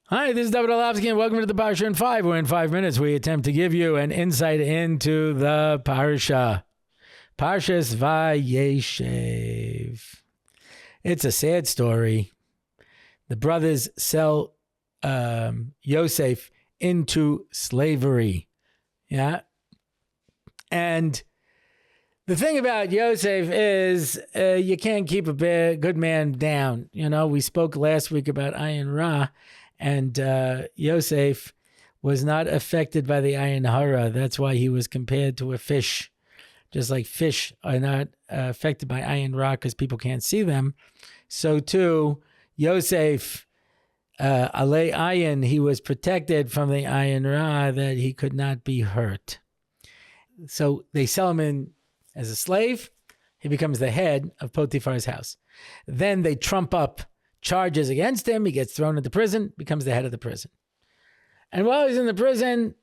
Hi, this is David Orlofsky, and welcome to the Parsha in 5, where in 5 minutes we attempt to give you an insight into the Parsha. Parshas Vayeshev. It's a sad story. The brothers sell Yosef into slavery. Yeah. And the thing about Yosef is you can't keep a good man down. You know, we spoke last week about Ayin Ra, and Yosef was not affected by the Ayin Hara. That's why he was compared to a fish. Just like fish are not affected by Ayin Ra because people can't see them, so too, Yosef, Alei Ayin, he was protected from the Ayin Ra that he could not be hurt. So they sell him in as a slave. He becomes the head of Potiphar's house. Then they trump up charges against him. He gets thrown into prison, becomes the head of the prison. And while he's in the prison,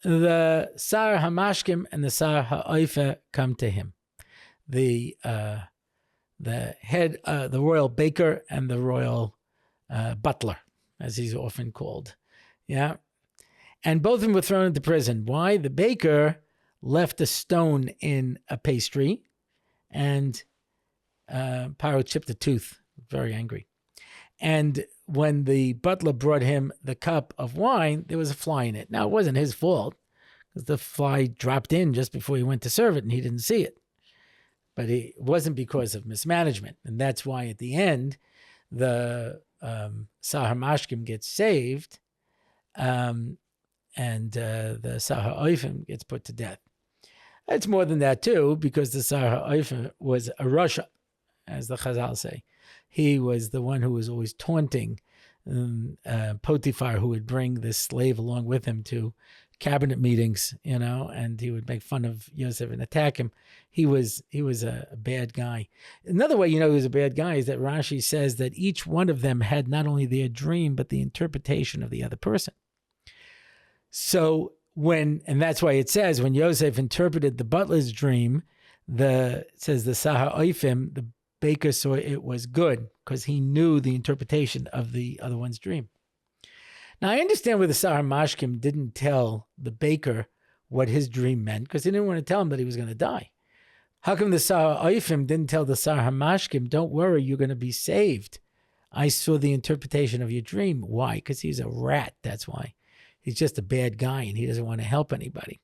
the Sar HaMashkim and the Sar HaOifa come to him. The head, the royal baker and the royal butler, as he's often called. Yeah. And both of them were thrown into prison. Why? The baker left a stone in a pastry, and Paro chipped a tooth, very angry. And when the butler brought him the cup of wine, there was a fly in it. Now, it wasn't his fault, because the fly dropped in just before he went to serve it, and he didn't see it. But it wasn't because of mismanagement. And that's why at the end, the Sar HaMashkim gets saved, and the Sar HaOifim gets put to death. It's more than that, too, because the Sar HaOifim was a Rasha, as the Chazal say. He was the one who was always taunting Potiphar, who would bring this slave along with him to cabinet meetings, you know, and he would make fun of Yosef and attack him. He was a bad guy. Another way you know he was a bad guy is that Rashi says that each one of them had not only their dream, but the interpretation of the other person. So and that's why it says when Yosef interpreted the butler's dream, it says the Sar HaOifim, the baker saw it was good because he knew the interpretation of the other one's dream. Now, I understand where the Sar HaMashkim didn't tell the baker what his dream meant because he didn't want to tell him that he was going to die. How come the Sar HaOifim didn't tell the Sar HaMashkim, don't worry, you're going to be saved. I saw the interpretation of your dream. Why? Because he's a rat, that's why. He's just a bad guy and he doesn't want to help anybody.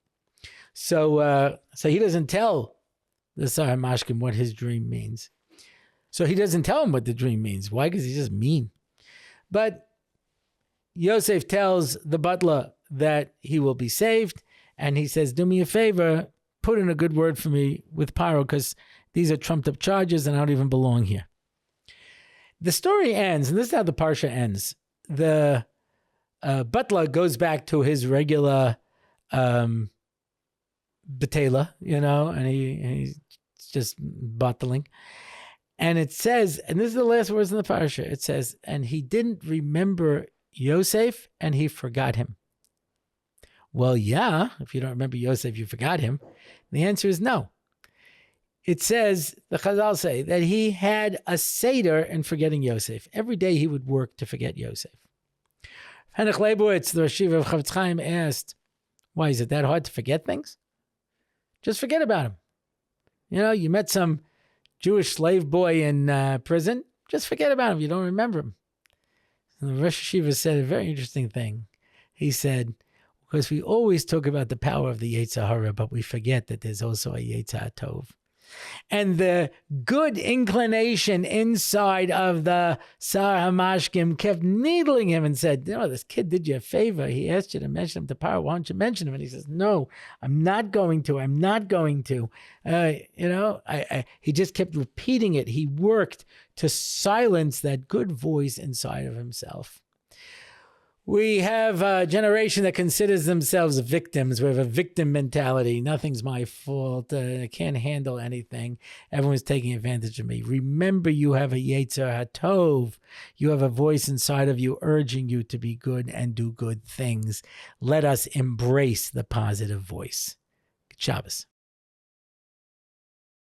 So he doesn't tell the Sar HaMashkim what his dream means. So he doesn't tell him what the dream means. Why? Because he's just mean. But Yosef tells the butler that he will be saved, and he says, do me a favor, put in a good word for me with Paro, because these are trumped up charges and I don't even belong here. The story ends, and this is how the Parsha ends. The butler goes back to his regular betela, you know, and he's just bottling. And it says, and this is the last words in the Parsha, it says, and he didn't remember Yosef and he forgot him. Well, yeah, if you don't remember Yosef, you forgot him. The answer is no. It says, the Chazal say, that he had a seder in forgetting Yosef. Every day he would work to forget Yosef. Henoch Leibowitz, the Rashiv of Chavetz Chaim, asked, why, is it that hard to forget things? Just forget about him. You know, you met some Jewish slave boy in prison, just forget about him. You don't remember him. And the Rosh Hashiva said a very interesting thing. He said, because we always talk about the power of the Yetzer Hara, but we forget that there's also a Yetzer Tov. And the good inclination inside of the Sar HaMashkim kept needling him and said, you know, this kid did you a favor. He asked you to mention him to Paro. Why don't you mention him? And he says, no, I'm not going to. I'm not going to. He just kept repeating it. He worked to silence that good voice inside of himself. We have a generation that considers themselves victims. We have a victim mentality. Nothing's my fault. I can't handle anything. Everyone's taking advantage of me. Remember, you have a Yetzer HaTov. You have a voice inside of you urging you to be good and do good things. Let us embrace the positive voice. Shabbos.